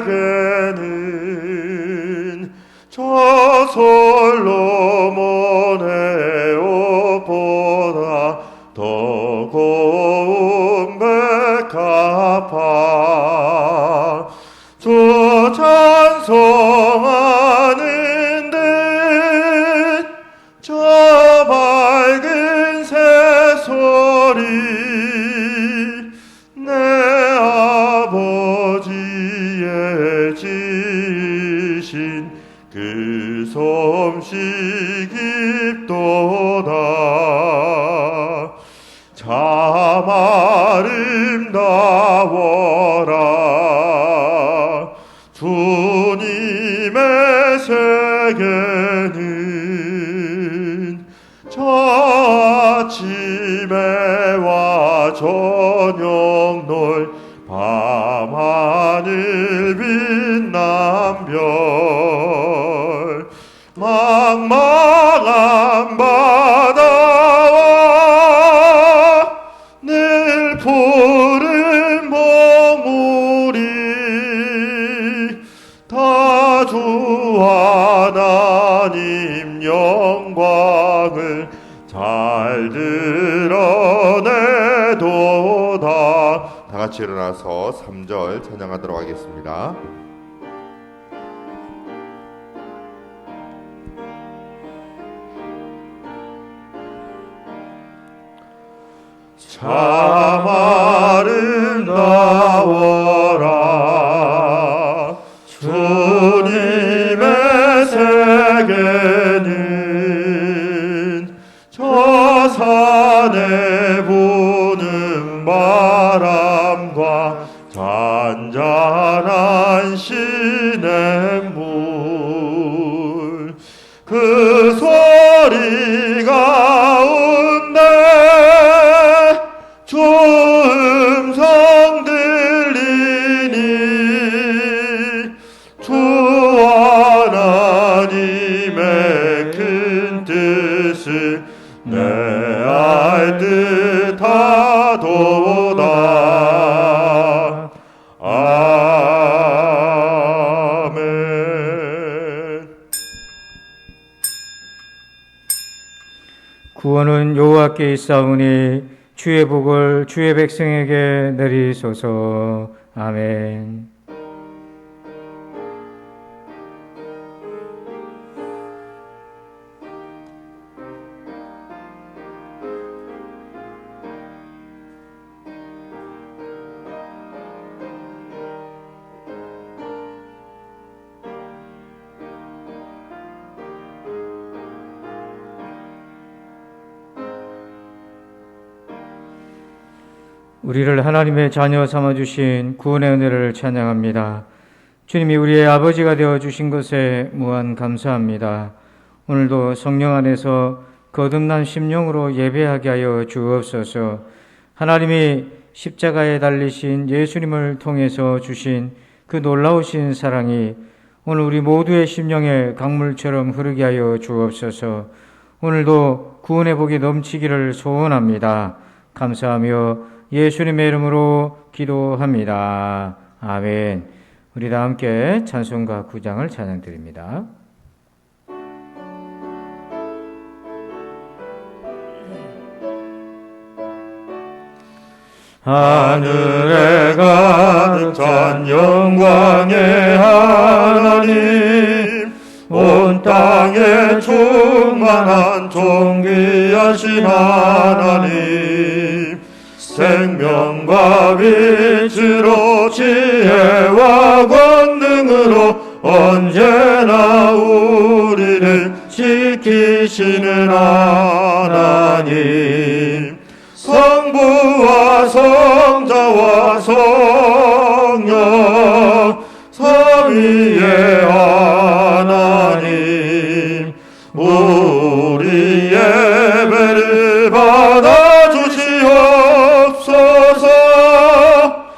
세계는 저 솔로몬의 옷보다 더 고운 백합화 주 찬송하는 듯 저 밝은 새소리 내 아버지의 지으신 그 솜씨 깊도다. 참 아름다워라. 주님의 세계는 저 아침에와 저녁 놀 밤하늘 빛난 별 망망한 바다와 늘 푸른 봉우리 다 주 하나님 영광을 잘 드러내도다. 다 같이 일어나서 3절 찬양하도록 하겠습니다. 참 아름다워라. 주님의 세계는 저 산에 부는 바람과 잔잔한 시냇물 그 소리 가운데 주 음성 들리니 주 하나님의 큰 뜻을 내 알 듯하도다. 아멘. 구원은 여호와께 있사오니 주의 복을 주의 백성에게 내리소서. 아멘. 우리를 하나님의 자녀 삼아주신 구원의 은혜를 찬양합니다. 주님이 우리의 아버지가 되어주신 것에 무한 감사합니다. 오늘도 성령 안에서 거듭난 심령으로 예배하게 하여 주옵소서. 하나님이 십자가에 달리신 예수님을 통해서 주신 그 놀라우신 사랑이 오늘 우리 모두의 심령에 강물처럼 흐르게 하여 주옵소서. 오늘도 구원의 복이 넘치기를 소원합니다. 감사하며 예수님의 이름으로 기도합니다. 아멘. 우리 다 함께 찬송가 9장을 찬양드립니다. 하늘에 가득 찬 영광의 하나님, 온 땅에 충만한 존귀하신 하나님, 생명과 빛으로 지혜와 권능으로 언제나 우리를 지키시는 하나님, 성부와 성자와 성령 삼위의 하나님, 우리 예배를 받아주시옵소서.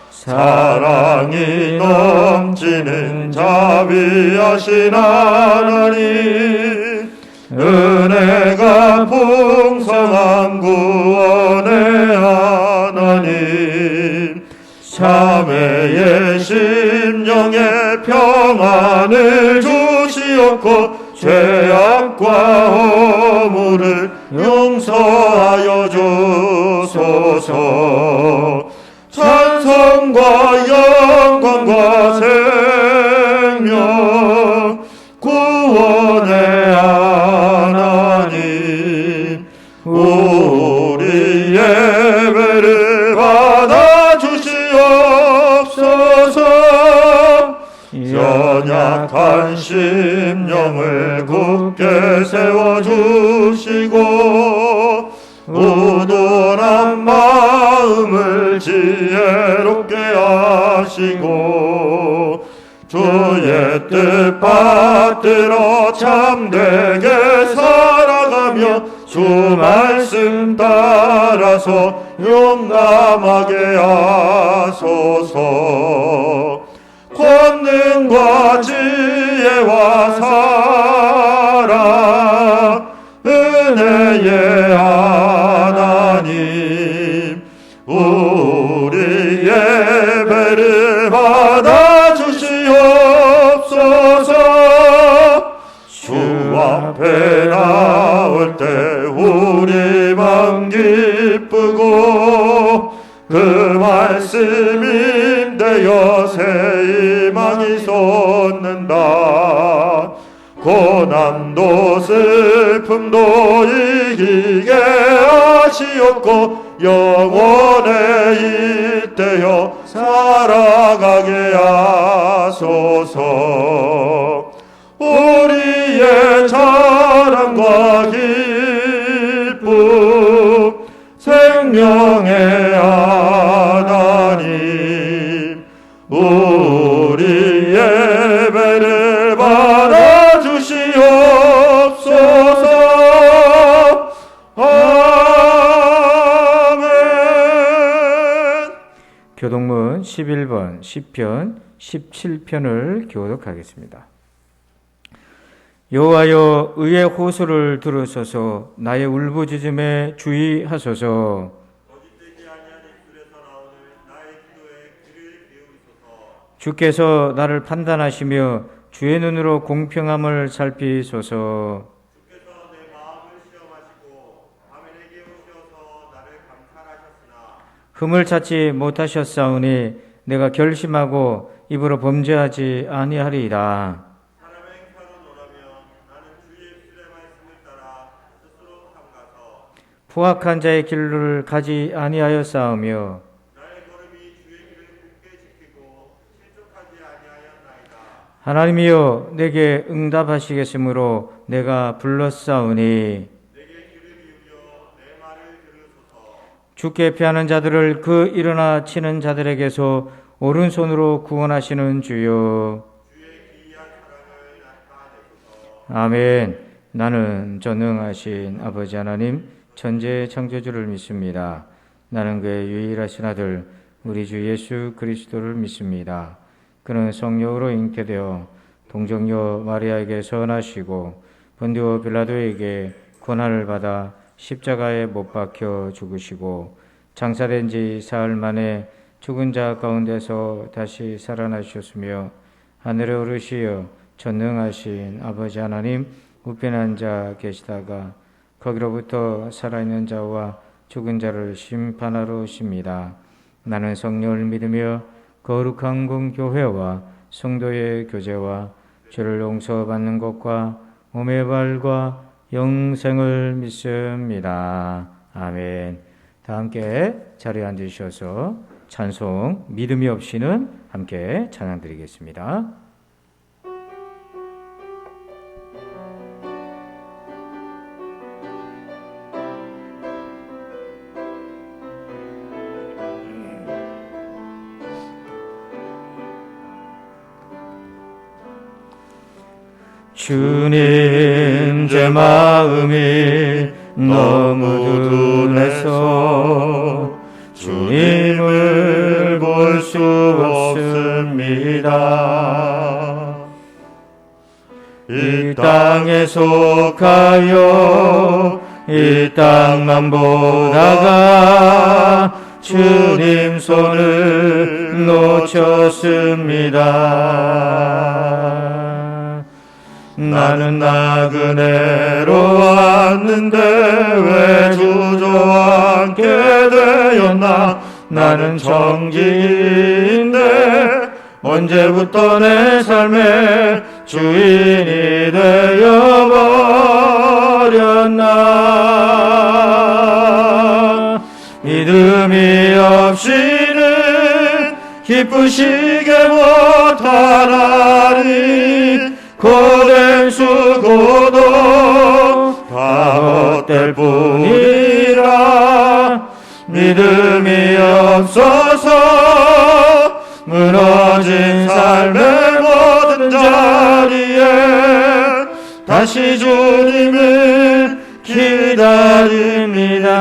사랑이 넘치는 자비하신 하나님, 은혜가 풍성한 구원의 하나님, 참회의 심령 땅에 평안을 주시옵고 죄악과 허물을 용서하여 주소서. 찬송과 영광과 생명 구원의 하나님, 우리 예배를 받아 주시옵소서. 연약한 심령을 굳게 세워주시고 우둔한 마음을 지혜롭게 하시고 주의 뜻 받들어 참되게 살아가며 주 말씀 따라서 용감하게 하소서. 권능과 지혜와 사랑 은혜의 하나님, 우리 예배를 받아 주시옵소서. 주 앞에 나올 때 우리 마음 기쁘고 그 말씀인되어 새 희망이 솟는다. 고난도 슬픔도 이기게 하시옵고 영원에 잇대어 살아가게 하소서. 우리의 자랑과 기쁨 생명의 하나님, 우리 예배를 받아 주시옵소서. 아멘. 교동문 11번 시편 17편을 교독하겠습니다. 여호와여, 의의 호소를 들으소서. 나의 울부짖음에 주의하소서. 거짓되지 아니한 입술에서 나오는 나의 기도에 귀를 기울이소서. 주께서 나를 판단하시며 주의 눈으로 공평함을 살피소서. 주께서 내 마음을 시험하시고 밤에 내게 오셔서 나를 감찰하셨으나 흠을 찾지 못하셨사오니 내가 결심하고 입으로 범죄하지 아니하리이다. 사람의 행편은 오라면 나는 주의 입술의 말씀을 따라 스스로 삼가서 포악한 자의 길을 가지 아니하였사오며 나의 걸음이 주의 길을 굳게 지키고 실족하지 아니하였나이다. 하나님이여, 내게 응답하시겠으므로 내가 불렀사오니 내게 귀를 기울여 내 말을 들으소서. 주께 피하는 자들을 그 일어나 치는 자들에게서 오른손으로 구원하시는 주여. 주의 기이한 사랑을 나타내소서. 아멘. 나는 전능하신 아버지 하나님 천지의 창조주를 믿습니다. 나는 그의 유일하신 아들 우리 주 예수 그리스도를 믿습니다. 그는 성령으로 잉태되어 동정녀 마리아에게 선하시고 본디오 빌라도에게 고난을 받아 십자가에 못 박혀 죽으시고 장사된 지 사흘 만에 죽은 자 가운데서 다시 살아나셨으며 하늘에 오르시어 전능하신 아버지 하나님 우편에 앉아 계시다가 거기로부터 살아있는 자와 죽은 자를 심판하러 오십니다. 나는 성령을 믿으며 거룩한 공교회와 성도의 교제와 죄를 용서받는 것과 몸의 발과 영생을 믿습니다. 아멘. 다 함께 자리에 앉으셔서 찬송 믿음이 없이는 함께 찬양 드리겠습니다. 주님, 제 마음이 너무 둔해서 주님을 볼 수 없습니다. 이 땅에 속하여 이 땅만 보다가 주님 손을 놓쳤습니다. 나는 나그네로 왔는데 왜 주저앉게 되었나. 나는 정직인데 언제부터 내 삶의 주인이 되어버렸나. 믿음이 없이는 기쁘시게 못하나니 고된 수고도 다 헛될 뿐이라. 믿음이 없어서 무너진 삶의 모든 자리에 다시 주님을 기다립니다.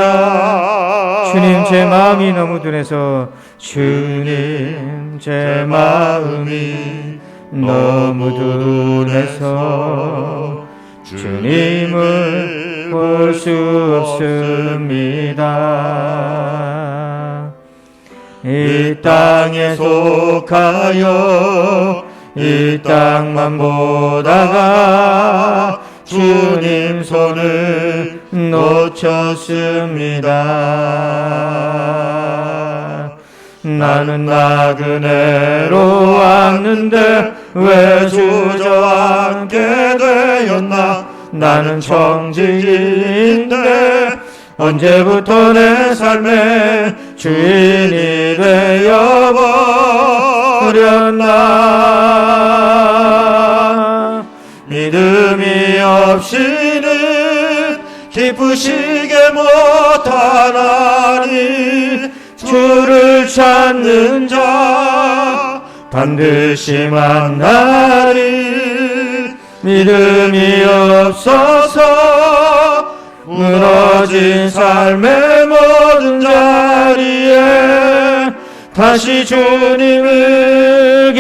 주님, 제 마음이 너무 둔해서 주님, 제 마음이 너무 둔해서 주님을 볼 수 없습니다. 이 땅에 속하여 이 땅만 보다가 주님 손을 놓쳤습니다. 나는 나그네로 왔는데 왜 주저앉게 되었나. 나는 정직인데 언제부터 내 삶의 주인이 되어버렸나. 믿음이 없이는 기쁘시게 못하나니 주를 찾는 자 반드시 만나리. 믿음이 없어서 무너진 삶의 모든 자리에 다시 주님을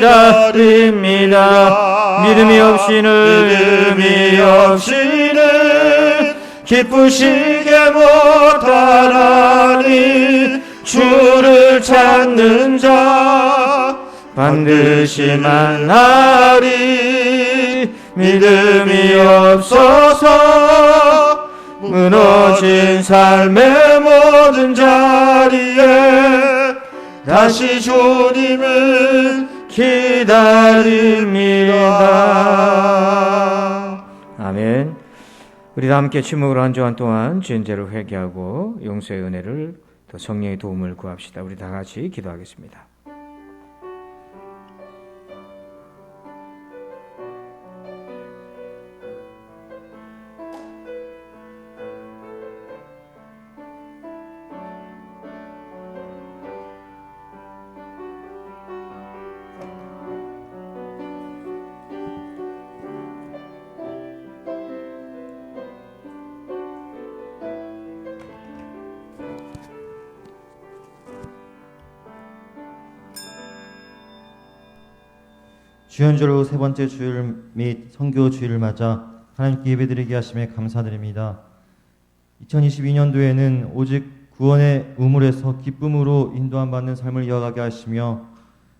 기다립니다. 믿음이 없이는 기쁘시게 못하나니 주를 찾는 자 반드시 만나리. 믿음이 없어서 무너진 삶의 모든 자리에 다시 주님을 기다립니다. 아멘. 우리 다 함께 침묵으로 한 주간 동안 주인 죄를 회개하고 용서의 은혜를 또 성령의 도움을 구합시다. 우리 다 같이 기도하겠습니다. 주연절로 세 번째 주일 및 선교 주일을 맞아 하나님께 예배드리게 하심에 감사드립니다. 2022년도에는 오직 구원의 우물에서 기쁨으로 인도함 받는 삶을 이어가게 하시며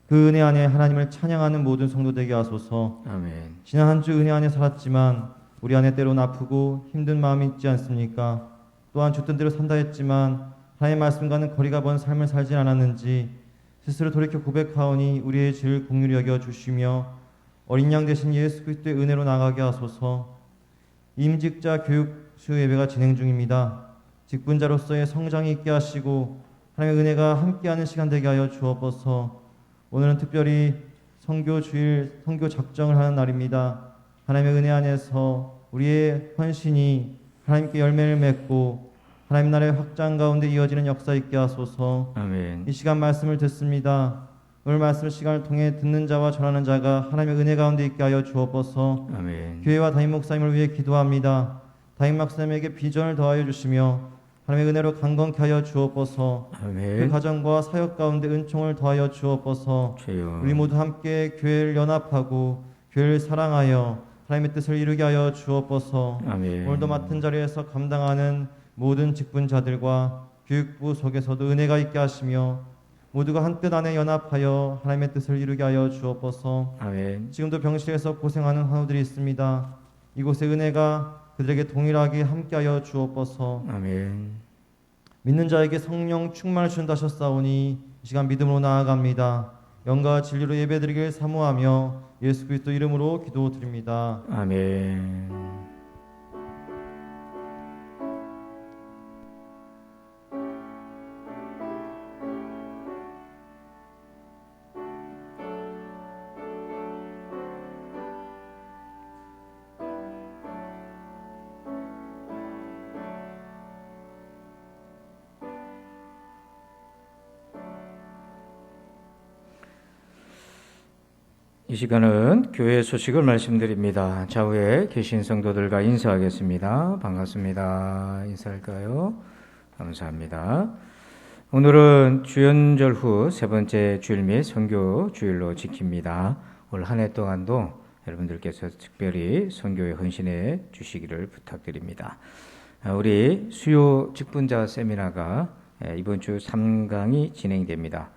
그 은혜 안에 하나님을 찬양하는 모든 성도 되게 하소서. 아멘. 지난 한 주 은혜 안에 살았지만 우리 안에 때로는 아프고 힘든 마음이 있지 않습니까? 또한 주 뜻대로 산다 했지만 하나님의 말씀과는 거리가 먼 삶을 살지 않았는지 스스로 돌이켜 고백하오니 우리의 죄를 긍휼히 여겨 주시며 어린 양 대신 예수 그리스도의 은혜로 나가게 하소서. 임직자 교육수 예배가 진행 중입니다. 직분자로서의 성장이 있게 하시고 하나님의 은혜가 함께하는 시간 되게 하여 주옵소서. 오늘은 특별히 선교 주일 선교 작정을 하는 날입니다. 하나님의 은혜 안에서 우리의 헌신이 하나님께 열매를 맺고 하나님 나라의 확장 가운데 이어지는 역사 있게 하소서. 아멘. 이 시간 말씀을 듣습니다. 오늘 말씀 시간을 통해 듣는 자와 전하는 자가 하나님의 은혜 가운데 있게 하여 주옵소서. 아멘. 교회와 담임 목사님을 위해 기도합니다. 담임 목사님에게 비전을 더하여 주시며 하나님의 은혜로 강건케 하여 주옵소서. 아멘. 그 가정과 사역 가운데 은총을 더하여 주옵소서. 주여. 우리 모두 함께 교회를 연합하고 교회를 사랑하여 하나님의 뜻을 이루게 하여 주옵소서. 아멘. 오늘도 맡은 자리에서 감당하는 모든 직분자들과 교육부 속에서도 은혜가 있게 하시며 모두가 한 뜻 안에 연합하여 하나님의 뜻을 이루게 하여 주옵소서. 아멘. 지금도 병실에서 고생하는 환우들이 있습니다. 이곳의 은혜가 그들에게 동일하게 함께하여 주옵소서. 아멘. 믿는 자에게 성령 충만을 주신다 하셨사오니 이 시간 믿음으로 나아갑니다. 영과 진리로 예배드리길 사모하며 예수 그리스도 이름으로 기도드립니다. 아멘. 이 시간은 교회 소식을 말씀드립니다. 좌우에 계신 성도들과 인사하겠습니다. 반갑습니다. 인사할까요? 감사합니다. 오늘은 주연절 후 세 번째 주일 및 선교 주일로 지킵니다. 올 한 해 동안도 여러분들께서 특별히 선교에 헌신해 주시기를 부탁드립니다. 우리 수요 직분자 세미나가 이번 주 3강이 진행됩니다.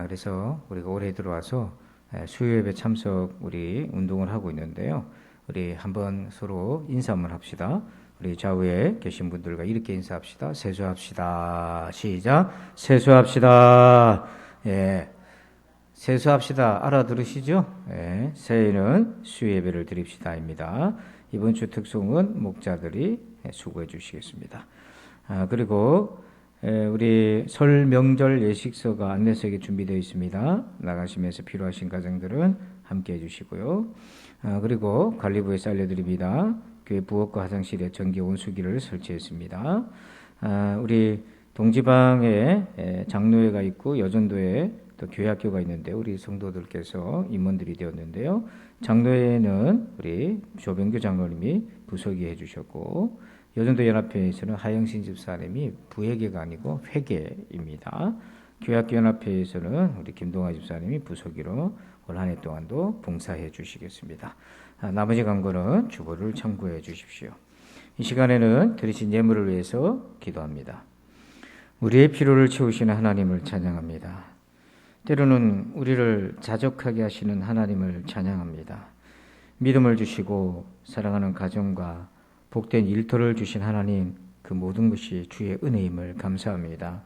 그래서 우리가 올해 들어와서 수요예배 참석 우리 운동을 하고 있는데요. 우리 한번 서로 인사 한번 합시다. 우리 좌우에 계신 분들과 이렇게 인사합시다. 세수합시다. 시작. 세수합시다. 예. 세수합시다. 알아들으시죠? 예. 새해에는 수요예배를 드립시다입니다. 이번 주 특송은 목자들이 수고해 주시겠습니다. 그리고 우리 설 명절 예식서가 안내석에 준비되어 있습니다. 나가시면서 필요하신 가정들은 함께 해주시고요. 그리고 관리부에서 알려드립니다. 교회 부엌과 화장실에 전기 온수기를 설치했습니다. 우리 동지방에 장로회가 있고 여전도에 또 교회학교가 있는데 우리 성도들께서 임원들이 되었는데요. 장로회에는 우리 조병규 장로님이 부서기 해주셨고 여전도 연합회에서는 하영신 집사님이 부회계가 아니고 회계입니다. 교회학교 연합회에서는 우리 김동아 집사님이 부서기로 올 한 해 동안도 봉사해 주시겠습니다. 나머지 광고는 주보를 참고해 주십시오. 이 시간에는 드리신 예물을 위해서 기도합니다. 우리의 필요를 채우시는 하나님을 찬양합니다. 때로는 우리를 자족하게 하시는 하나님을 찬양합니다. 믿음을 주시고 사랑하는 가정과 복된 일터를 주신 하나님, 그 모든 것이 주의 은혜임을 감사합니다.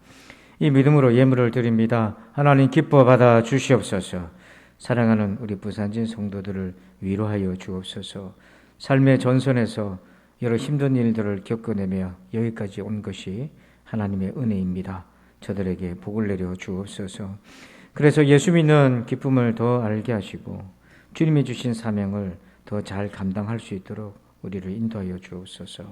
이 믿음으로 예물을 드립니다. 하나님 기뻐 받아 주시옵소서. 사랑하는 우리 부산진 성도들을 위로하여 주옵소서. 삶의 전선에서 여러 힘든 일들을 겪어내며 여기까지 온 것이 하나님의 은혜입니다. 저들에게 복을 내려 주옵소서. 그래서 예수 믿는 기쁨을 더 알게 하시고 주님이 주신 사명을 더 잘 감당할 수 있도록 우리를 인도하여 주옵소서.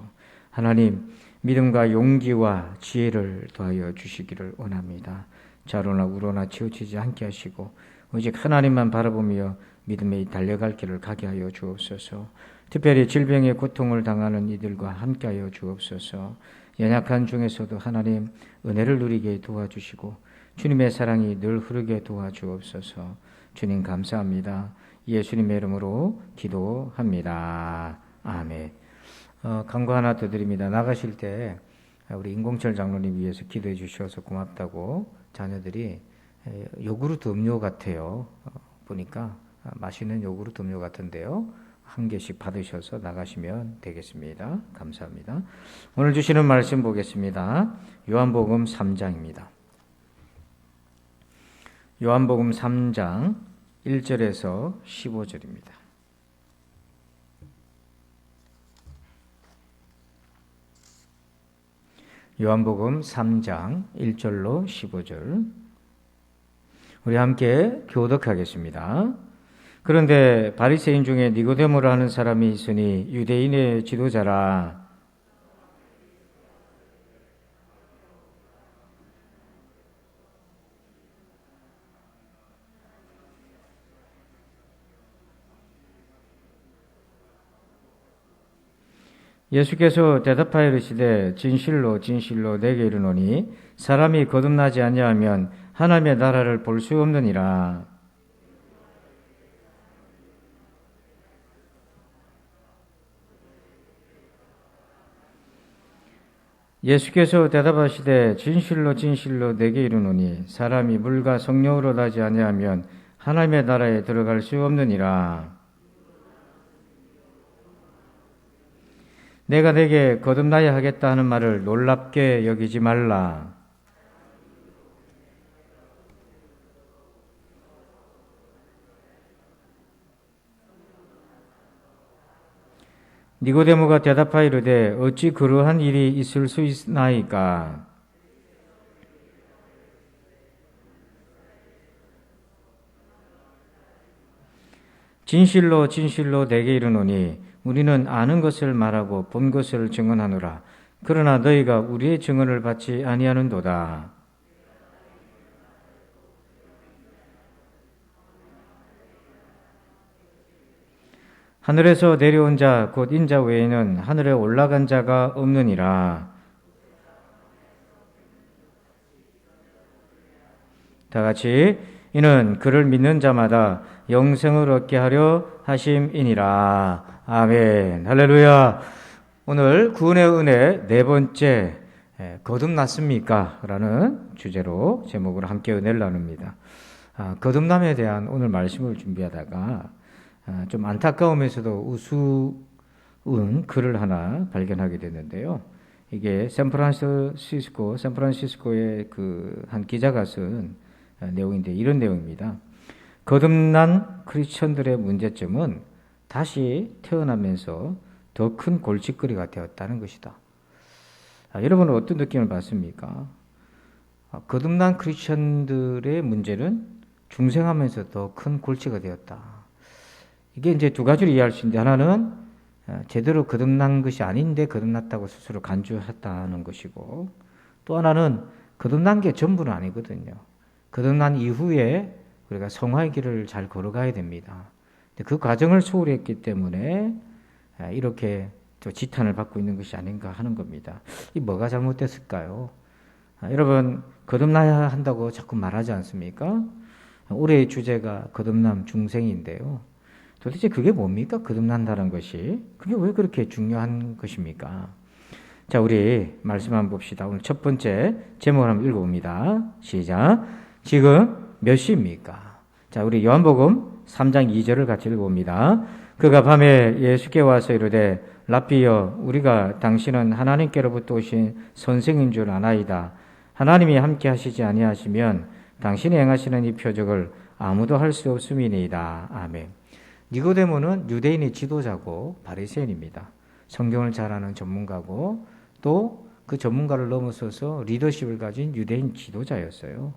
하나님, 믿음과 용기와 지혜를 더하여 주시기를 원합니다. 좌로나 우로나 치우치지 않게 하시고 오직 하나님만 바라보며 믿음에 달려갈 길을 가게 하여 주옵소서. 특별히 질병의 고통을 당하는 이들과 함께하여 주옵소서. 연약한 중에서도 하나님 은혜를 누리게 도와주시고 주님의 사랑이 늘 흐르게 도와주옵소서. 주님 감사합니다. 예수님의 이름으로 기도합니다. 아멘. 간구 하나 더 드립니다. 나가실 때 우리 인공철 장로님 위해서 기도해 주셔서 고맙다고 자녀들이 요구르트 음료 같아요. 보니까 맛있는 요구르트 음료 같은데요. 한 개씩 받으셔서 나가시면 되겠습니다. 감사합니다. 오늘 주시는 말씀 보겠습니다. 요한복음 3장입니다. 요한복음 3장 1절에서 15절입니다. 요한복음 3장 1절로 15절 우리 함께 교독하겠습니다. 그런데 바리새인 중에 니고데모라 하는 사람이 있으니 유대인의 지도자라. 예수께서 대답하여 이르시되 진실로 진실로 내게 이르노니 사람이 거듭나지 아니하면 하나님의 나라를 볼 수 없느니라. 예수께서 대답하시되 진실로 진실로 내게 이르노니 사람이 물과 성령으로 나지 아니하면 하나님의 나라에 들어갈 수 없느니라. 내가 내게 거듭나야 하겠다 하는 말을 놀랍게 여기지 말라. 니고데모가 대답하여 이르되 어찌 그러한 일이 있을 수 있나이까? 진실로 진실로 내게 이르노니 우리는 아는 것을 말하고 본 것을 증언하노라. 그러나 너희가 우리의 증언을 받지 아니하는도다. 하늘에서 내려온 자 곧 인자 외에는 하늘에 올라간 자가 없느니라. 다 같이 이는 그를 믿는 자마다 영생을 얻게 하려 하심이니라. 아멘. 할렐루야. 오늘 구원의 은혜 네 번째 거듭났습니까? 라는 주제로 제목으로 함께 은혜를 나눕니다. 거듭남에 대한 오늘 말씀을 준비하다가 좀 안타까우면서도 우스운 글을 하나 발견하게 됐는데요. 이게 샌프란시스코의 그 한 기자가 쓴 내용인데 이런 내용입니다. 거듭난 크리스천들의 문제점은 다시 태어나면서 더 큰 골칫거리가 되었다는 것이다. 여러분은 어떤 느낌을 받습니까? 거듭난 크리스천들의 문제는 중생하면서 더 큰 골치가 되었다. 이게 이제 두 가지로 이해할 수 있는데, 하나는 제대로 거듭난 것이 아닌데 거듭났다고 스스로 간주했다는 것이고, 또 하나는 거듭난 게 전부는 아니거든요. 거듭난 이후에 우리가 성화의 길을 잘 걸어가야 됩니다. 그 과정을 소홀히 했기 때문에 이렇게 또 지탄을 받고 있는 것이 아닌가 하는 겁니다. 이 뭐가 잘못됐을까요? 여러분, 거듭나야 한다고 자꾸 말하지 않습니까? 올해의 주제가 거듭남 중생인데요. 도대체 그게 뭡니까? 거듭난다는 것이. 그게 왜 그렇게 중요한 것입니까? 자, 우리 말씀 한번 봅시다. 오늘 첫 번째 제목을 한번 읽어봅니다. 시작. 지금 몇 시입니까? 자, 우리 요한복음 3장 2절을 같이 읽어봅니다. 그가 밤에 예수께 와서 이르되 랍비여, 우리가 당신은 하나님께로부터 오신 선생인 줄 아나이다. 하나님이 함께 하시지 아니하시면 당신이 행하시는 이 표적을 아무도 할 수 없음이니이다. 아멘. 니고데모는 유대인의 지도자고 바리새인입니다. 성경을 잘 아는 전문가고 또 그 전문가를 넘어서서 리더십을 가진 유대인 지도자였어요.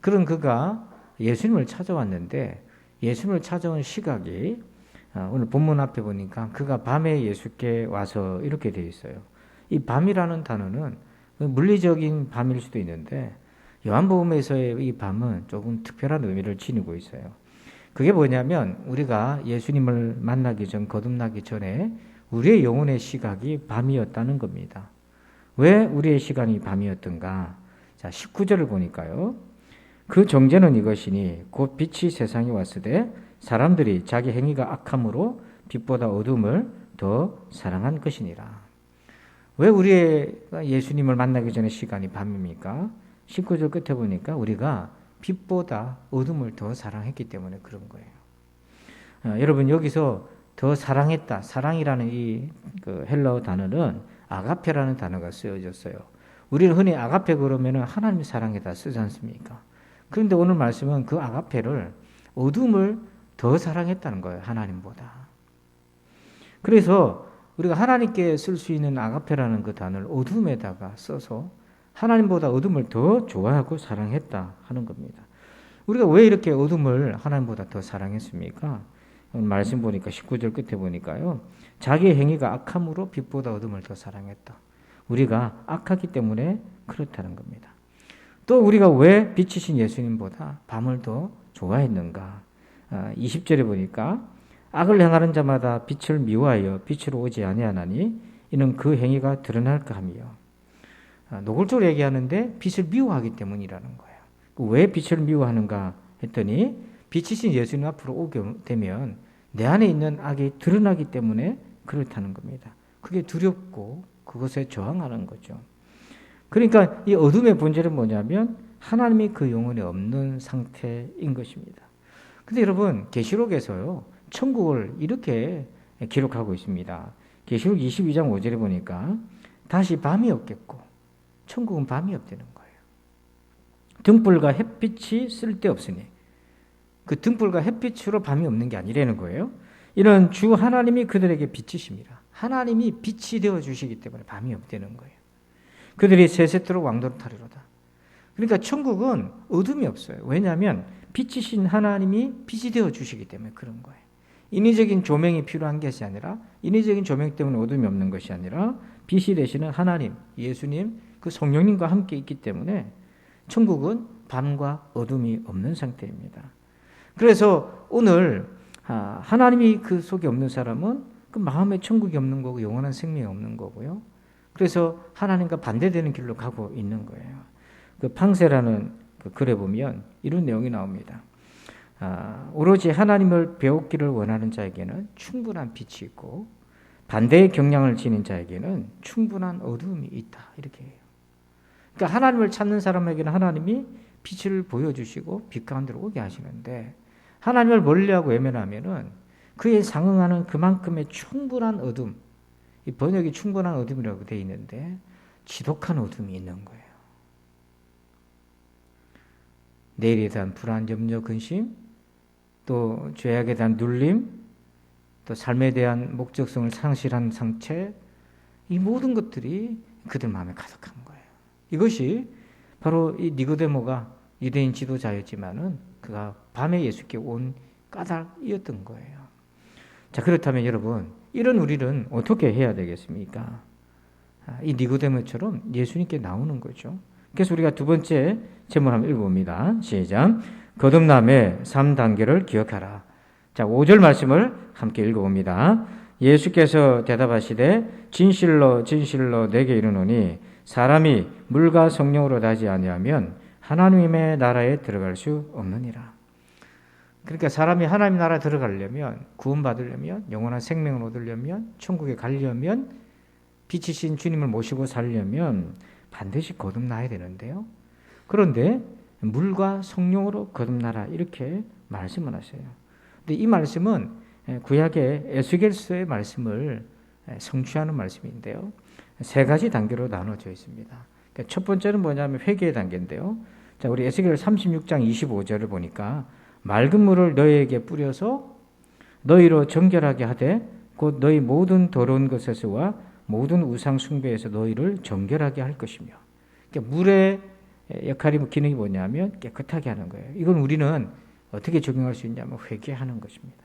그런 그가 예수님을 찾아왔는데 예수님을 찾아온 시각이 오늘 본문 앞에 보니까 그가 밤에 예수께 와서 이렇게 되어 있어요. 이 밤이라는 단어는 물리적인 밤일 수도 있는데 요한복음에서의 이 밤은 조금 특별한 의미를 지니고 있어요. 그게 뭐냐면 우리가 예수님을 만나기 전, 거듭나기 전에 우리의 영혼의 시각이 밤이었다는 겁니다. 왜 우리의 시간이 밤이었던가? 자, 19절을 보니까요. 그 정죄는 이것이니 곧 빛이 세상에 왔으되 사람들이 자기 행위가 악함으로 빛보다 어둠을 더 사랑한 것이니라. 왜 우리의 예수님을 만나기 전에 시간이 밤입니까? 19절 끝에 보니까 우리가 빛보다 어둠을 더 사랑했기 때문에 그런 거예요. 여러분, 여기서 더 사랑했다. 사랑이라는 이 헬라어 단어는 아가페라는 단어가 쓰여졌어요. 우리는 흔히 아가페 그러면은 하나님 사랑에다 쓰지 않습니까? 그런데 오늘 말씀은 그 아가페를 어둠을 더 사랑했다는 거예요. 하나님보다. 그래서 우리가 하나님께 쓸 수 있는 아가페라는 그 단어를 어둠에다가 써서 하나님보다 어둠을 더 좋아하고 사랑했다 하는 겁니다. 우리가 왜 이렇게 어둠을 하나님보다 더 사랑했습니까? 오늘 말씀 보니까 19절 끝에 보니까요. 자기의 행위가 악함으로 빛보다 어둠을 더 사랑했다. 우리가 악하기 때문에 그렇다는 겁니다. 또 우리가 왜 빛이신 예수님보다 밤을 더 좋아했는가? 20절에 보니까 악을 행하는 자마다 빛을 미워하여 빛으로 오지 아니하나니 이는 그 행위가 드러날까 함이요. 노골적으로 얘기하는데 빛을 미워하기 때문이라는 거예요. 왜 빛을 미워하는가 했더니 빛이신 예수님 앞으로 오게 되면 내 안에 있는 악이 드러나기 때문에 그렇다는 겁니다. 그게 두렵고 그것에 저항하는 거죠. 그러니까 이 어둠의 본질은 뭐냐면 하나님이 그 영혼에 없는 상태인 것입니다. 근데 여러분 계시록에서요 천국을 이렇게 기록하고 있습니다. 계시록 22장 5절에 보니까 다시 밤이 없겠고 천국은 밤이 없다는 거예요. 등불과 햇빛이 쓸데없으니 그 등불과 햇빛으로 밤이 없는 게 아니라는 거예요. 이런 주 하나님이 그들에게 빛이십니다. 하나님이 빛이 되어 주시기 때문에 밤이 없다는 거예요. 그들이 세세토록 왕노릇하리로다. 그러니까 천국은 어둠이 없어요. 왜냐하면 빛이신 하나님이 빛이 되어 주시기 때문에 그런 거예요. 인위적인 조명이 필요한 것이 아니라 인위적인 조명 때문에 어둠이 없는 것이 아니라 빛이 되시는 하나님, 예수님, 그 성령님과 함께 있기 때문에 천국은 밤과 어둠이 없는 상태입니다. 그래서 오늘 하나님이 그 속에 없는 사람은 그 마음에 천국이 없는 거고 영원한 생명이 없는 거고요. 그래서 하나님과 반대되는 길로 가고 있는 거예요. 그 팡세라는 그 글에 보면 이런 내용이 나옵니다. 오로지 하나님을 배우기를 원하는 자에게는 충분한 빛이 있고 반대의 경향을 지닌 자에게는 충분한 어두움이 있다. 이렇게 해요. 그러니까 하나님을 찾는 사람에게는 하나님이 빛을 보여주시고 빛 가운데로 오게 하시는데 하나님을 멀리하고 외면하면은 그에 상응하는 그만큼의 충분한 어둠, 이 번역이 충분한 어둠이라고 되어 있는데 지독한 어둠이 있는 거예요. 내일에 대한 불안, 염려, 근심, 또 죄악에 대한 눌림, 또 삶에 대한 목적성을 상실한 상태, 이 모든 것들이 그들 마음에 가득한 거예요. 이것이 바로 이 니고데모가 유대인 지도자였지만은 그가 밤에 예수께 온 까닭이었던 거예요. 자, 그렇다면 여러분, 이런 우리는 어떻게 해야 되겠습니까? 이 니고데모처럼 예수님께 나오는 거죠. 그래서 우리가 두 번째 제목 한번 읽어봅니다. 시작. 거듭남의 3단계를 기억하라. 자, 5절 말씀을 함께 읽어봅니다. 예수께서 대답하시되 진실로 진실로 내게 이르노니 사람이 물과 성령으로 나지 아니하면 하나님의 나라에 들어갈 수 없느니라. 그러니까 사람이 하나님 나라에 들어가려면, 구원받으려면, 영원한 생명을 얻으려면, 천국에 가려면, 빛이신 주님을 모시고 살려면 반드시 거듭나야 되는데요. 그런데 물과 성령으로 거듭나라 이렇게 말씀을 하세요. 근데 이 말씀은 구약의 에스겔서의 말씀을 성취하는 말씀인데요. 세 가지 단계로 나눠져 있습니다. 그러니까 첫 번째는 뭐냐면 회개의 단계인데요. 자, 우리 에스겔 36장 25절을 보니까 맑은 물을 너희에게 뿌려서 너희로 정결하게 하되 곧 너희 모든 더러운 것에서와 모든 우상 숭배에서 너희를 정결하게 할 것이며. 그러니까 물의 역할이 기능이 뭐냐면 깨끗하게 하는 거예요. 이건 우리는 어떻게 적용할 수 있냐면 회개하는 것입니다.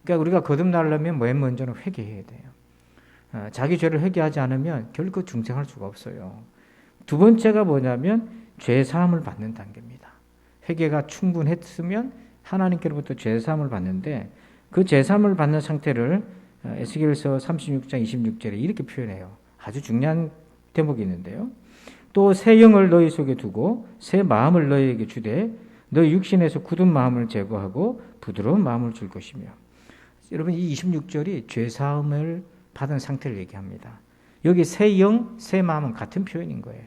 그러니까 우리가 거듭나려면 맨 먼저는 회개해야 돼요. 자기 죄를 회개하지 않으면 결코 중생할 수가 없어요. 두 번째가 뭐냐면 죄 사함을 받는 단계입니다. 회개가 충분했으면 하나님께로부터 죄 사함을 받는데 그 죄 사함을 받는 상태를 에스겔서 36장 26절에 이렇게 표현해요. 아주 중요한 대목이 있는데요. 또 새 영을 너희 속에 두고 새 마음을 너희에게 주되 너희 육신에서 굳은 마음을 제거하고 부드러운 마음을 줄 것이며. 여러분 이 26절이 죄 사함을 받은 상태를 얘기합니다. 여기 새 영, 새 마음은 같은 표현인 거예요.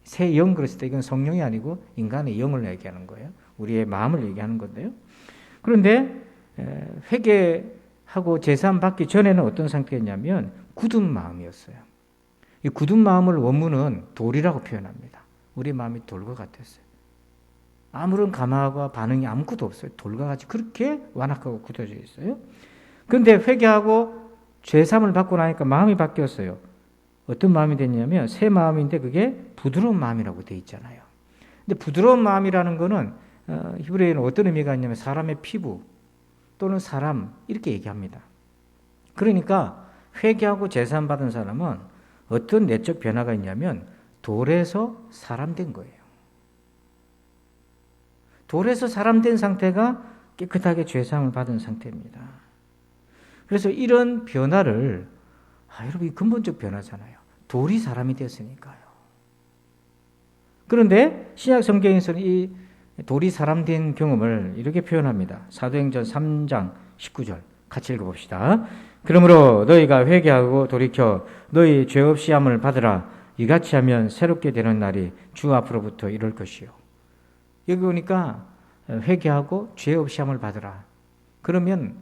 새 영 그랬을 때 이건 성령이 아니고 인간의 영을 얘기하는 거예요. 우리의 마음을 얘기하는 건데요. 그런데 회개하고 제사함 받기 전에는 어떤 상태였냐면 굳은 마음이었어요. 이 굳은 마음을 원문은 돌이라고 표현합니다. 우리 마음이 돌과 같았어요. 아무런 감화와 반응이 아무것도 없어요. 돌과 같이 그렇게 완악하고 굳어져 있어요. 그런데 회개하고 죄사함을 받고 나니까 마음이 바뀌었어요. 어떤 마음이 됐냐면 새 마음인데 그게 부드러운 마음이라고 돼 있잖아요. 근데 부드러운 마음이라는 거는 히브리어에는 어떤 의미가 있냐면 사람의 피부 또는 사람 이렇게 얘기합니다. 그러니까 회개하고 제사함 받은 사람은 어떤 내적 변화가 있냐면 돌에서 사람 된 거예요. 돌에서 사람 된 상태가 깨끗하게 죄사함을 받은 상태입니다. 그래서 이런 변화를 여러분 이 근본적 변화잖아요. 돌이 사람이 됐으니까요. 그런데 신약 성경에서는 이 돌이 사람 된 경험을 이렇게 표현합니다. 사도행전 3장 19절 같이 읽어봅시다. 그러므로 너희가 회개하고 돌이켜 너희 죄 없이 함을 받으라. 이같이 하면 새롭게 되는 날이 주 앞으로부터 이럴 것이요. 여기 보니까 회개하고 죄 없이 함을 받으라. 그러면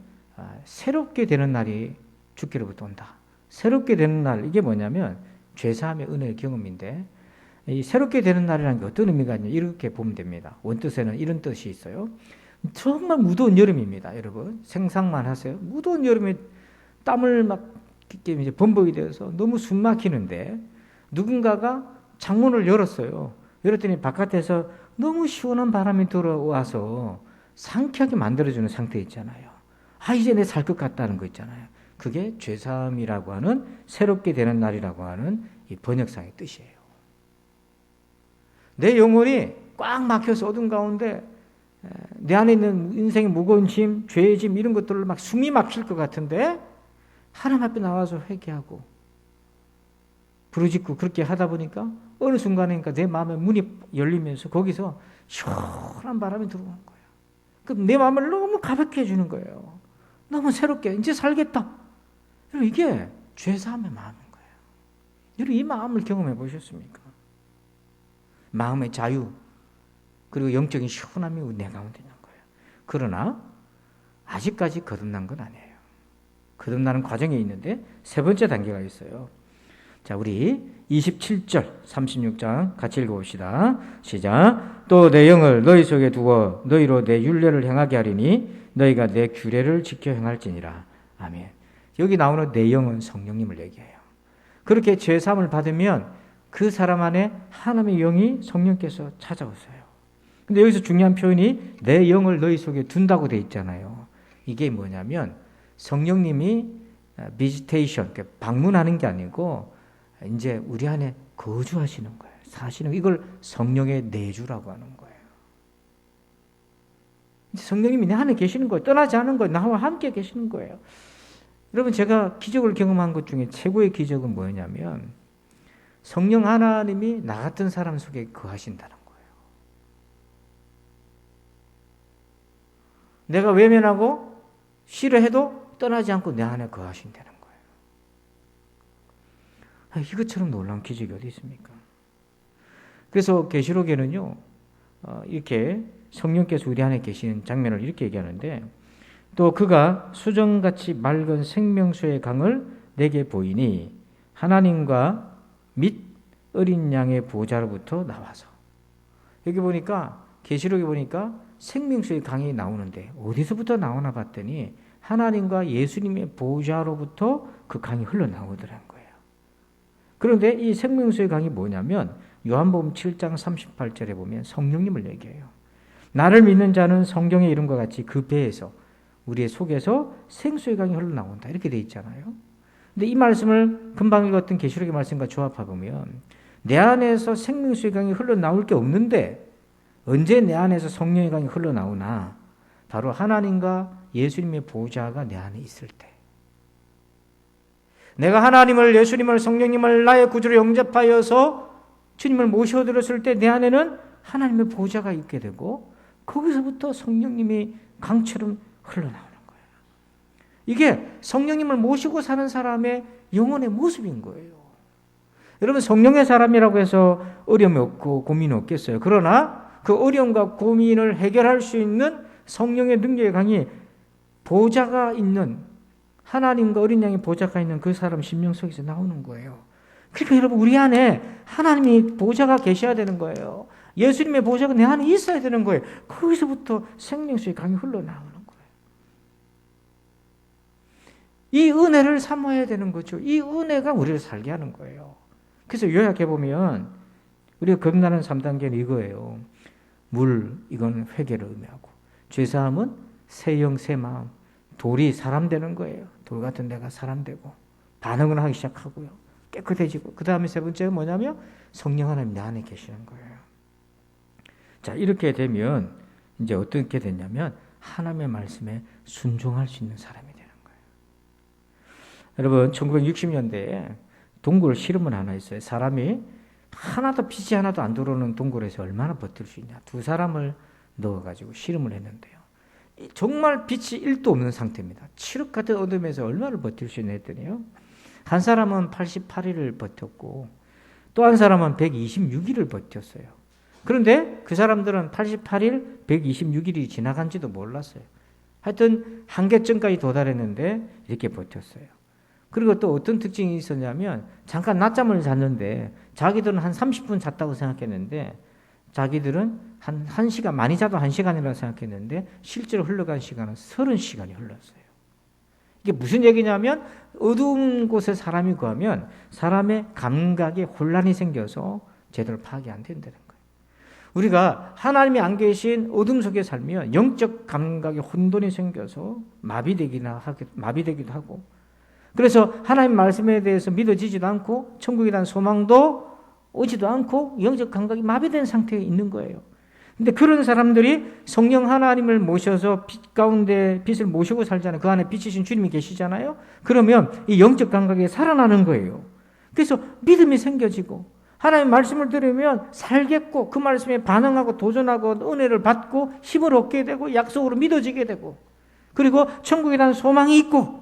새롭게 되는 날이 주께로부터 온다. 새롭게 되는 날, 이게 뭐냐면 죄사함의 은혜의 경험인데, 이 새롭게 되는 날이라는 게 어떤 의미가 있냐, 이렇게 보면 됩니다. 원뜻에는 이런 뜻이 있어요. 정말 무더운 여름입니다, 여러분. 생각만 하세요. 무더운 여름에 땀을 막 이제 범벅이 되어서 너무 숨 막히는데 누군가가 창문을 열었어요. 열었더니 바깥에서 너무 시원한 바람이 들어와서 상쾌하게 만들어주는 상태 있잖아요. 이제 내 살 것 같다는 거 있잖아요. 그게 죄사함이라고 하는, 새롭게 되는 날이라고 하는 이 번역상의 뜻이에요. 내 영혼이 꽉 막혀서 어둠 가운데 내 안에 있는 인생의 무거운 짐, 죄의 짐, 이런 것들을 막 숨이 막힐 것 같은데 하나님 앞에 나와서 회개하고 부르짖고 그렇게 하다 보니까 어느 순간이니까 내 마음의 문이 열리면서 거기서 시원한 바람이 들어오는 거예요. 그럼 내 마음을 너무 가볍게 해주는 거예요. 너무 새롭게 이제 살겠다. 여러분, 이게 죄사함의 마음인 거예요. 여러분, 이 마음을 경험해 보셨습니까? 마음의 자유 그리고 영적인 시원함이 내 가운데 있는 거예요. 그러나 아직까지 거듭난 건 아니에요. 거듭나는 과정에 있는데 세 번째 단계가 있어요. 자, 우리 27절 36장 같이 읽어봅시다. 시작. 또 내 영을 너희 속에 두어 너희로 내 율례를 행하게 하리니 너희가 내 규례를 지켜 행할지니라. 아멘. 여기 나오는 내 영은 성령님을 얘기해요. 그렇게 죄사함을 받으면 그 사람 안에 하나님의 영이, 성령께서 찾아오세요. 근데 여기서 중요한 표현이 내 영을 너희 속에 둔다고 돼 있잖아요. 이게 뭐냐면 성령님이 비지테이션, 방문하는 게 아니고 이제 우리 안에 거주하시는 거예요. 사시는, 이걸 성령의 내주라고 하는 거예요. 성령님이 내 안에 계시는 거예요. 떠나지 않은 거예요. 나와 함께 계시는 거예요. 여러분, 제가 기적을 경험한 것 중에 최고의 기적은 뭐냐면 성령 하나님이 나 같은 사람 속에 거하신다는 거예요. 내가 외면하고 싫어해도 떠나지 않고 내 안에 거하신다는 거예요. 이것처럼 놀라운 기적이 어디 있습니까? 그래서 계시록에는요, 이렇게 성령께서 우리 안에 계시는 장면을 이렇게 얘기하는데, 또 그가 수정같이 맑은 생명수의 강을 내게 보이니 하나님과 및 어린 양의 보좌로부터 나와서, 여기 보니까 계시록에 보니까 생명수의 강이 나오는데 어디서부터 나오나 봤더니 하나님과 예수님의 보좌로부터 그 강이 흘러나오더라는 거예요. 그런데 이 생명수의 강이 뭐냐면 요한복음 7장 38절에 보면 성령님을 얘기해요. 나를 믿는 자는 성경의 이름과 같이 그 배에서, 우리의 속에서 생수의 강이 흘러나온다, 이렇게 돼 있잖아요. 근데 이 말씀을 금방 읽었던 계시록의 말씀과 조합해 보면 내 안에서 생명수의 강이 흘러나올 게 없는데 언제 내 안에서 성령의 강이 흘러나오나? 바로 하나님과 예수님의 보좌가 내 안에 있을 때. 내가 하나님을, 예수님을, 성령님을 나의 구주로 영접하여서 주님을 모셔드렸을 때 내 안에는 하나님의 보좌가 있게 되고 거기서부터 성령님이 강처럼 흘러나오는 거예요. 이게 성령님을 모시고 사는 사람의 영혼의 모습인 거예요. 여러분, 성령의 사람이라고 해서 어려움이 없고 고민이 없겠어요. 그러나 그 어려움과 고민을 해결할 수 있는 성령의 능력의 강이, 보좌가 있는, 하나님과 어린 양의 보좌가 있는 그 사람 심령 속에서 나오는 거예요. 그러니까 여러분, 우리 안에 하나님이 보좌가 계셔야 되는 거예요. 예수님의 보좌가 내 안에 있어야 되는 거예요. 거기서부터 생명수의 강이 흘러나오는 거예요. 이 은혜를 삼아야 되는 거죠. 이 은혜가 우리를 살게 하는 거예요. 그래서 요약해보면 우리가 겁나는 3단계는 이거예요. 물, 이건 회개를 의미하고, 죄사함은 새 영, 새 마음, 돌이 사람 되는 거예요. 돌 같은 내가 사람 되고 반응을 하기 시작하고요. 깨끗해지고, 그 다음에 세 번째가 뭐냐면 성령 하나님 내 안에 계시는 거예요. 자, 이렇게 되면 이제 어떻게 되냐면 하나님의 말씀에 순종할 수 있는 사람이 되는 거예요. 여러분, 1960년대에 동굴 실험을 하나 있어요. 사람이 하나도 빛이 하나도 안 들어오는 동굴에서 얼마나 버틸 수 있냐. 두 사람을 넣어가지고 실험을 했는데요. 정말 빛이 1도 없는 상태입니다. 칠흑 같은 어둠에서 얼마나 버틸 수 있냐 했더니요. 한 사람은 88일을 버텼고 또 한 사람은 126일을 버텼어요. 그런데 그 사람들은 88일, 126일이 지나간지도 몰랐어요. 하여튼 한계점까지 도달했는데 이렇게 버텼어요. 그리고 또 어떤 특징이 있었냐면 잠깐 낮잠을 잤는데 자기들은 한 30분 잤다고 생각했는데 자기들은 한 1시간, 많이 자도 1시간이라고 생각했는데 실제로 흘러간 시간은 30시간이 흘렀어요. 이게 무슨 얘기냐면 어두운 곳에 사람이 구하면 사람의 감각에 혼란이 생겨서 제대로 파악이 안 된다는 거예요. 우리가 하나님이 안 계신 어둠 속에 살면 영적 감각에 혼돈이 생겨서 마비되기도 하고 그래서 하나님 말씀에 대해서 믿어지지도 않고 천국에 대한 소망도 오지도 않고 영적 감각이 마비된 상태에 있는 거예요. 근데 그런 사람들이 성령 하나님을 모셔서 빛 가운데 빛을 모시고 살잖아요. 그 안에 빛이신 주님이 계시잖아요. 그러면 이 영적 감각이 살아나는 거예요. 그래서 믿음이 생겨지고 하나님 말씀을 들으면 살겠고 그 말씀에 반응하고 도전하고 은혜를 받고 힘을 얻게 되고 약속으로 믿어지게 되고 그리고 천국에 대한 소망이 있고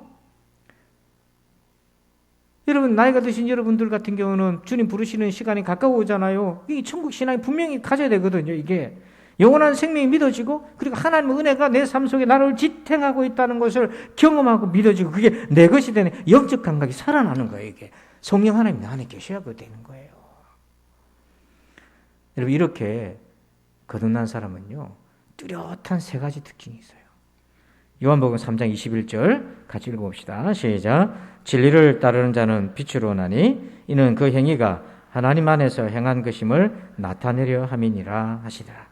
여러분 나이가 드신 여러분들 같은 경우는 주님 부르시는 시간이 가까워오잖아요. 이 천국 신앙이 분명히 가져야 되거든요. 이게 영원한 생명이 믿어지고 그리고 하나님의 은혜가 내 삶 속에 나를 지탱하고 있다는 것을 경험하고 믿어지고 그게 내 것이 되는 영적 감각이 살아나는 거예요. 이게 성령 하나님이 나 안에 계셔야 되는 거예요. 여러분 이렇게 거듭난 사람은요 뚜렷한 세 가지 특징이 있어요. 요한복음 3장 21절 같이 읽어봅시다. 시작. 진리를 따르는 자는 빛으로 나니 이는 그 행위가 하나님 안에서 행한 것임을 나타내려 함이니라 하시더라.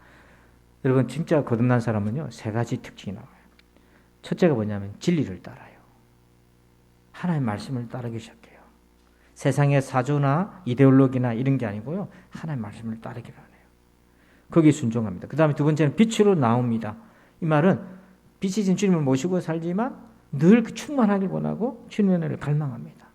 여러분 진짜 거듭난 사람은요 세 가지 특징이 나와요. 첫째가 뭐냐면 진리를 따라요. 하나님 말씀을 따르기 시작해요. 세상의 사조나 이데올로기나 이런 게 아니고요 하나님 말씀을 따르기를 하네요. 거기에 순종합니다. 그 다음에 두 번째는 빛으로 나옵니다. 이 말은 빛이신 주님을 모시고 살지만 늘 그 충만하길 원하고 주님의 은혜를 갈망합니다.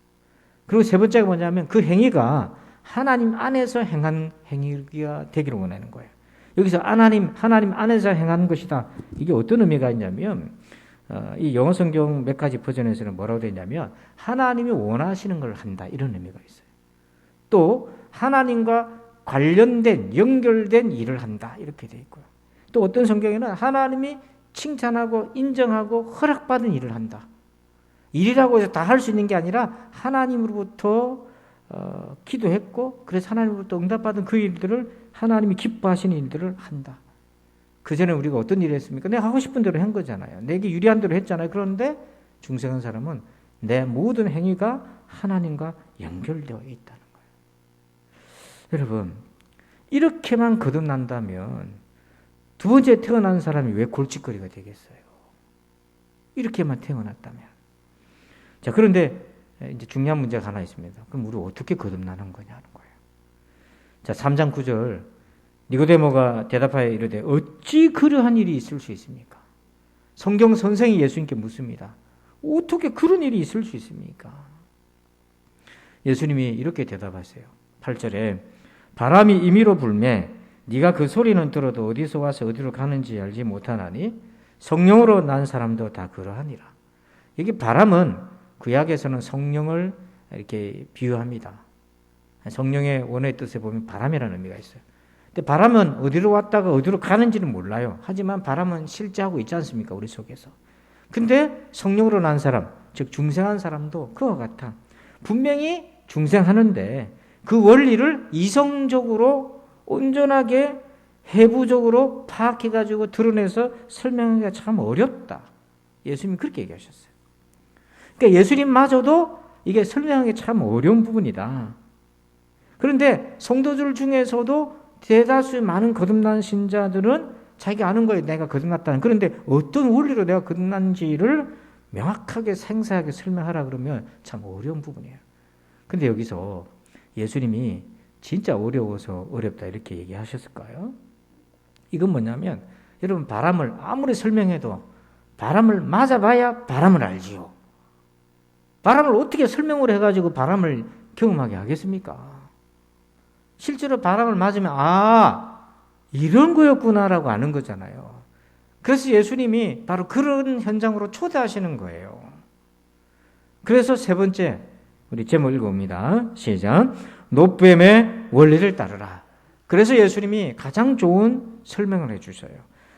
그리고 세 번째가 뭐냐면 그 행위가 하나님 안에서 행한 행위가 되기를 원하는 거예요. 여기서 하나님 안에서 행하는 것이다. 이게 어떤 의미가 있냐면 이 영어 성경 몇 가지 버전에서는 뭐라고 되어 있냐면 하나님이 원하시는 걸 한다 이런 의미가 있어요. 또 하나님과 관련된 연결된 일을 한다 이렇게 되어 있고요. 또 어떤 성경에는 하나님이 칭찬하고 인정하고 허락받은 일을 한다. 일이라고 해서 다 할 수 있는 게 아니라 하나님으로부터 기도했고 그래서 하나님으로부터 응답받은 그 일들을 하나님이 기뻐하시는 일들을 한다. 그전에 우리가 어떤 일을 했습니까? 내가 하고 싶은 대로 한 거잖아요. 내게 유리한 대로 했잖아요. 그런데 중생한 사람은 내 모든 행위가 하나님과 연결되어 있다는 거예요. 여러분 이렇게만 거듭난다면 두 번째 태어난 사람이 왜 골칫거리가 되겠어요? 이렇게만 태어났다면. 자, 그런데 이제 중요한 문제가 하나 있습니다. 그럼 우리 어떻게 거듭나는 거냐는 거예요. 자, 3장 9절 니고데모가 대답하여 이르되 어찌 그러한 일이 있을 수 있습니까? 성경 선생이 예수님께 묻습니다. 어떻게 그런 일이 있을 수 있습니까? 예수님이 이렇게 대답하세요. 8절에 바람이 임의로 불매 네가 그 소리는 들어도 어디서 와서 어디로 가는지 알지 못하나니 성령으로 난 사람도 다 그러하니라. 여기 바람은 구약에서는 성령을 이렇게 비유합니다. 성령의 원어의 뜻에 보면 바람이라는 의미가 있어요. 근데 바람은 어디로 왔다가 어디로 가는지는 몰라요. 하지만 바람은 실제하고 있지 않습니까? 우리 속에서. 근데 성령으로 난 사람, 즉 중생한 사람도 그와 같아. 분명히 중생하는데 그 원리를 이성적으로 온전하게 해부적으로 파악해가지고 드러내서 설명하기가 참 어렵다. 예수님이 그렇게 얘기하셨어요. 그러니까 예수님마저도 이게 설명하기 참 어려운 부분이다. 그런데 성도들 중에서도 대다수 많은 거듭난 신자들은 자기가 아는 거예요. 내가 거듭났다는. 그런데 어떤 원리로 내가 거듭난지를 명확하게 생생하게 설명하라 그러면 참 어려운 부분이에요. 근데 여기서 예수님이 진짜 어려워서 어렵다 이렇게 얘기하셨을까요? 이건 뭐냐면 여러분 바람을 아무리 설명해도 바람을 맞아봐야 바람을 알지요. 바람을 어떻게 설명을 해가지고 바람을 경험하게 하겠습니까? 실제로 바람을 맞으면 이런 거였구나라고 아는 거잖아요. 그래서 예수님이 바로 그런 현장으로 초대하시는 거예요. 그래서 세 번째 우리 제목 읽어봅니다. 시작. 노뱀의 원리를 따르라. 그래서 예수님이 가장 좋은 설명을 해주셔요.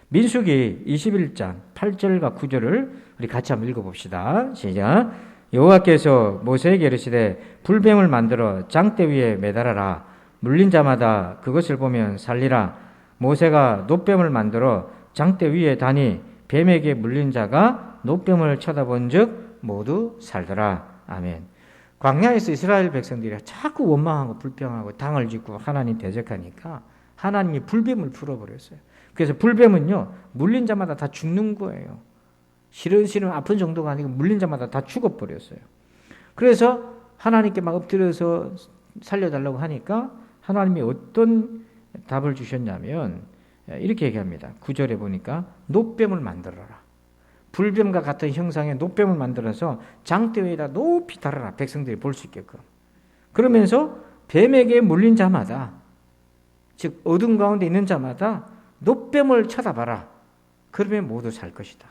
민수기 21장 8절과 9절을 우리 같이 한번 읽어봅시다. 시작. 여호와께서 모세에게 이르시되 불뱀을 만들어 장대 위에 매달아라. 물린 자마다 그것을 보면 살리라. 모세가 노뱀을 만들어 장대 위에 다니 뱀에게 물린 자가 노뱀을 쳐다본 즉 모두 살더라. 아멘. 광야에서 이스라엘 백성들이 자꾸 원망하고 불평하고 당을 짓고 하나님 대적하니까 하나님이 불뱀을 풀어버렸어요. 그래서 불뱀은요, 물린 자마다 다 죽는 거예요. 시른시른 아픈 정도가 아니고 물린 자마다 다 죽어버렸어요. 그래서 하나님께 막 엎드려서 살려달라고 하니까 하나님이 어떤 답을 주셨냐면 이렇게 얘기합니다. 9절에 보니까 노뱀을 만들어라. 불뱀과 같은 형상의 노뱀을 만들어서 장대 위에다 높이 달아라. 백성들이 볼 수 있게끔. 그러면서 뱀에게 물린 자마다, 즉 어둠 가운데 있는 자마다 노뱀을 쳐다봐라. 그러면 모두 살 것이다.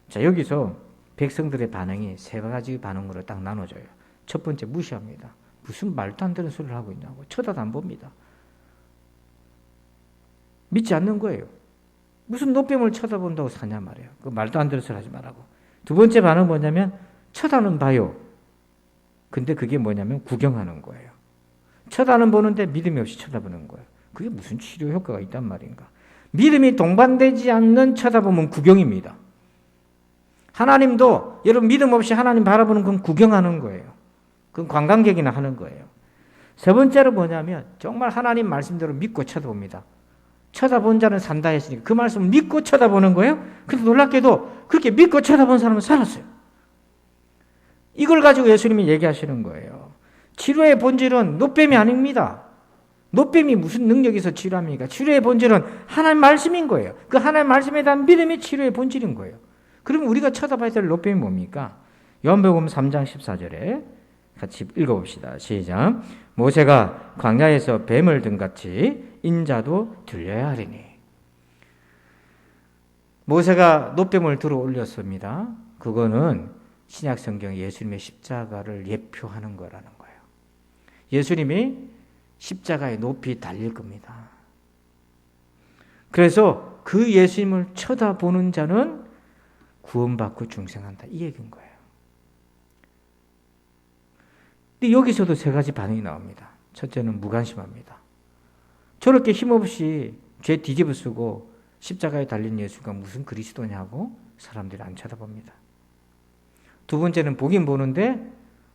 자, 여기서 백성들의 반응이 세 가지 반응으로 딱 나눠져요. 첫 번째, 무시합니다. 무슨 말도 안 되는 소리를 하고 있냐고 쳐다도 안 봅니다. 믿지 않는 거예요. 무슨 노뱀을 쳐다본다고 사냐 말이에요. 그 말도 안 되는 소리 하지 말라고. 두 번째 반응은 뭐냐면 쳐다는 봐요. 근데 그게 뭐냐면 구경하는 거예요. 쳐다는 보는데 믿음이 없이 쳐다보는 거예요. 그게 무슨 치료 효과가 있단 말인가. 믿음이 동반되지 않는 쳐다보면 구경입니다. 하나님도 여러분 믿음 없이 하나님 바라보는 건 구경하는 거예요. 그건 관광객이나 하는 거예요. 세 번째로 뭐냐면 정말 하나님 말씀대로 믿고 쳐다봅니다. 쳐다본 자는 산다 했으니까 그 말씀을 믿고 쳐다보는 거예요. 그래서 놀랍게도 그렇게 믿고 쳐다본 사람은 살았어요. 이걸 가지고 예수님이 얘기하시는 거예요. 치료의 본질은 노뱀이 아닙니다. 노뱀이 무슨 능력이 있어 치료합니까? 치료의 본질은 하나님 말씀인 거예요. 그 하나님 말씀에 대한 믿음이 치료의 본질인 거예요. 그럼 우리가 쳐다봐야 될 노뱀이 뭡니까? 요한복음 3장 14절에 같이 읽어봅시다. 시작. 모세가 광야에서 뱀을 든같이 인자도 들려야 하리니. 모세가 노뱀을 들어 올렸습니다. 그거는 신약 성경 예수님의 십자가를 예표하는 거라는 거예요. 예수님이 십자가에 높이 달릴 겁니다. 그래서 그 예수님을 쳐다보는 자는 구원받고 중생한다. 이 얘기인 거예요. 근데 여기서도 세 가지 반응이 나옵니다. 첫째는 무관심합니다. 저렇게 힘없이 죄 뒤집어 쓰고 십자가에 달린 예수가 무슨 그리스도냐고 사람들이 안 쳐다봅니다. 두 번째는 보긴 보는데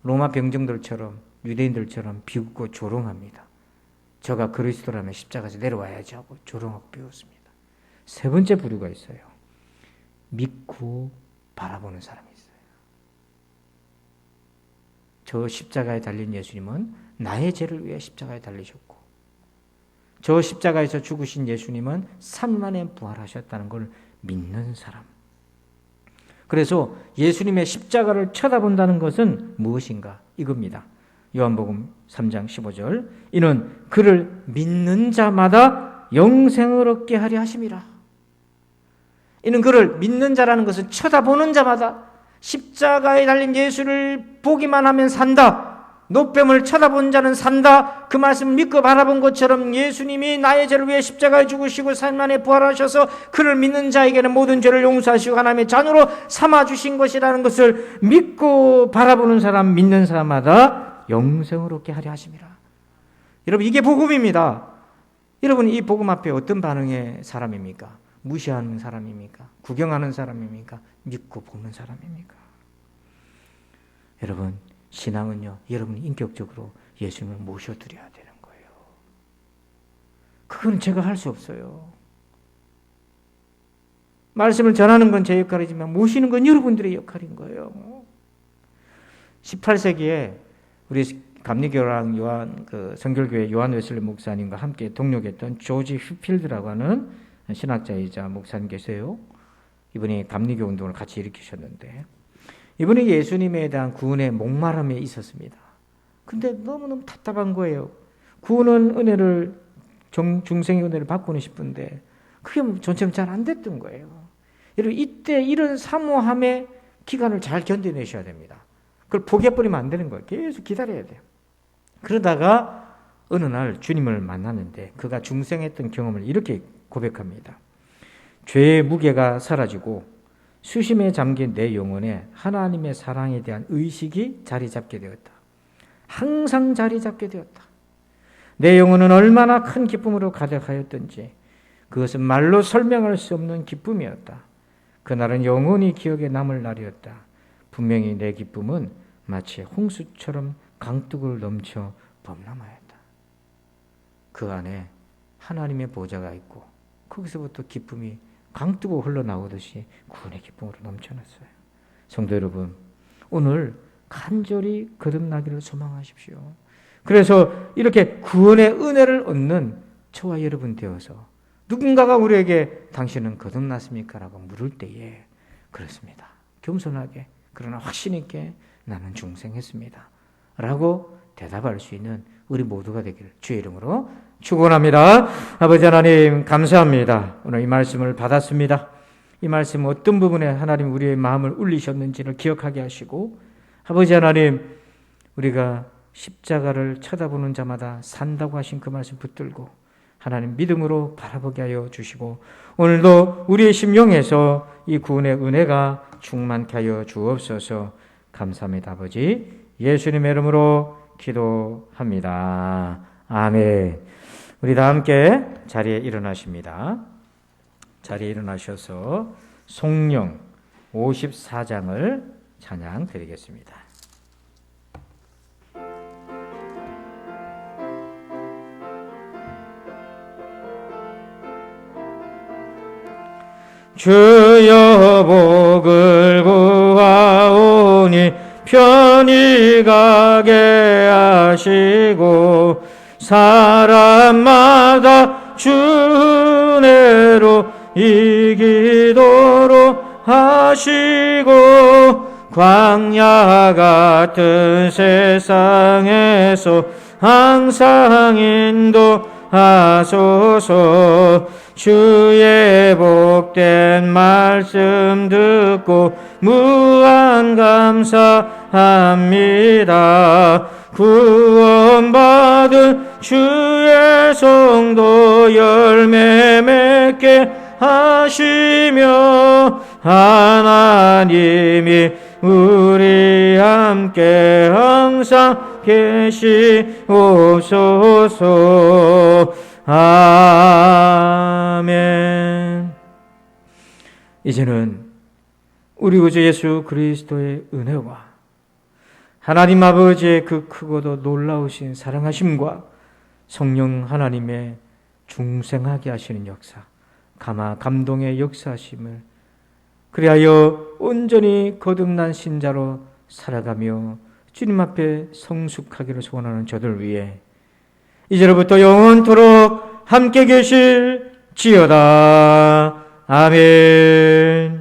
로마 병정들처럼 유대인들처럼 비웃고 조롱합니다. 저가 그리스도라면 십자가에서 내려와야지 하고 조롱하고 비웃습니다. 세 번째 부류가 있어요. 믿고 바라보는 사람이 있어요. 저 십자가에 달린 예수님은 나의 죄를 위해 십자가에 달리셨고 저 십자가에서 죽으신 예수님은 3일 만에 부활하셨다는 걸 믿는 사람. 그래서 예수님의 십자가를 쳐다본다는 것은 무엇인가? 이겁니다. 요한복음 3장 15절. 이는 그를 믿는 자마다 영생을 얻게 하려 하심이라. 이는 그를 믿는 자라는 것은 쳐다보는 자마다 십자가에 달린 예수를 보기만 하면 산다. 노뱀을 쳐다본 자는 산다. 그 말씀을 믿고 바라본 것처럼 예수님이 나의 죄를 위해 십자가에 죽으시고 3일 만에 부활하셔서 그를 믿는 자에게는 모든 죄를 용서하시고 하나님의 자녀로 삼아주신 것이라는 것을 믿고 바라보는 사람, 믿는 사람마다 영생을 얻게 하려 하심이라. 여러분, 이게 복음입니다. 여러분, 이 복음 앞에 어떤 반응의 사람입니까? 무시하는 사람입니까? 구경하는 사람입니까? 믿고 보는 사람입니까? 여러분, 신앙은요, 여러분이 인격적으로 예수님을 모셔드려야 되는 거예요. 그건 제가 할 수 없어요. 말씀을 전하는 건 제 역할이지만 모시는 건 여러분들의 역할인 거예요. 18세기에 우리 감리교랑 성결교회 요한 웨슬리 목사님과 함께 동력했던 조지 휘필드라고 하는 신학자이자 목사님 계세요. 이분이 감리교 운동을 같이 일으키셨는데 이분이 예수님에 대한 구원의 목마름에 있었습니다. 근데 너무너무 답답한 거예요. 구원은 은혜를, 중생의 은혜를 받고는 싶은데 그게 전처럼 잘 안 됐던 거예요. 여러분, 이때 이런 사모함의 기간을 잘 견뎌내셔야 됩니다. 그걸 포기해버리면 안 되는 거예요. 계속 기다려야 돼요. 그러다가 어느 날 주님을 만났는데 그가 중생했던 경험을 이렇게 고백합니다. 죄의 무게가 사라지고 수심에 잠긴 내 영혼에 하나님의 사랑에 대한 의식이 자리 잡게 되었다. 항상 자리 잡게 되었다. 내 영혼은 얼마나 큰 기쁨으로 가득하였던지 그것은 말로 설명할 수 없는 기쁨이었다. 그날은 영원히 기억에 남을 날이었다. 분명히 내 기쁨은 마치 홍수처럼 강둑을 넘쳐 범람하였다. 그 안에 하나님의 보좌가 있고 거기서부터 기쁨이 강뜨고 흘러나오듯이 구원의 기쁨으로 넘쳐났어요. 성도 여러분, 오늘 간절히 거듭나기를 소망하십시오. 그래서 이렇게 구원의 은혜를 얻는 저와 여러분 되어서 누군가가 우리에게 당신은 거듭났습니까? 라고 물을 때에 그렇습니다. 겸손하게 그러나 확신 있게 나는 중생했습니다. 라고 대답할 수 있는 우리 모두가 되기를 주의 이름으로 축원합니다. 아버지 하나님 감사합니다. 오늘 이 말씀을 받았습니다. 이 말씀 어떤 부분에 하나님 우리의 마음을 울리셨는지를 기억하게 하시고 아버지 하나님 우리가 십자가를 쳐다보는 자마다 산다고 하신 그 말씀 붙들고 하나님 믿음으로 바라보게 하여 주시고 오늘도 우리의 심령에서 이 구원의 은혜가 충만케 하여 주옵소서. 감사합니다. 아버지 예수님의 이름으로 기도합니다. 아멘. 우리 다 함께 자리에 일어나십니다. 자리에 일어나셔서 송령 54장을 찬양 드리겠습니다. 주여 복을 구하오니 편히 가게 하시고 사람마다 주 은혜로 이기도록 하시고 광야 같은 세상에서 항상 인도하소서. 주의 복된 말씀 듣고 무한 감사합니다. 구원받은 주의 성도 열매 맺게 하시며 하나님이 우리 함께 항상 계시옵소서. 아멘. 이제는 우리 구주 예수 그리스도의 은혜와 하나님 아버지의 그 크고도 놀라우신 사랑하심과 성령 하나님의 중생하게 하시는 역사, 감동의 역사하심을 그리하여 온전히 거듭난 신자로 살아가며 주님 앞에 성숙하기를 소원하는 저들 위해 이제로부터 영원토록 함께 계실지어다. 아멘.